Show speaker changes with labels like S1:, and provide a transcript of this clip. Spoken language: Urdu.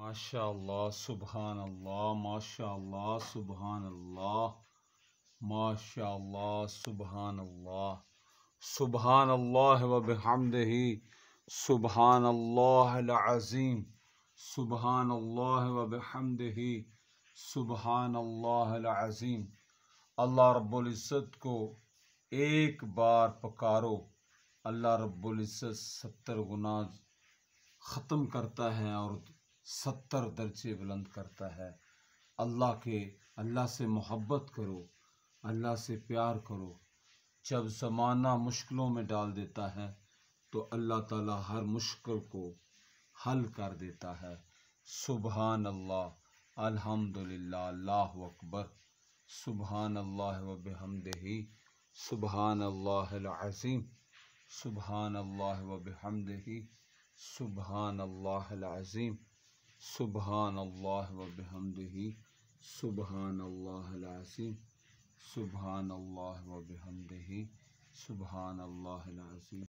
S1: ماشاء اللہ سبحان اللہ ماشاء اللہ سبحان اللہ ماشاء اللہ سبحان اللہ و بحمدہ سبحان اللہ العظیم سبحان اللہ و بحمدہ سبحان اللہ العظیم۔ اللہ رب العزت کو ایک بار پکارو، اللہ رب العزت 70 گناہ ختم کرتا ہے اور 70 درجے بلند کرتا ہے۔ اللہ سے محبت کرو، اللہ سے پیار کرو۔ جب زمانہ مشکلوں میں ڈال دیتا ہے تو اللہ تعالیٰ ہر مشکل کو حل کر دیتا ہے۔ سبحان اللہ الحمدللہ اللہ اکبر سبحان اللہ و بحمدہ سبحان اللہ العظیم سبحان اللہ و بحمدہ سبحان اللہ العظیم سبحان اللہ و بحمدہ سبحان اللہ العظیم سبحان اللہ و بحمدہ سبحان اللہ العظیم۔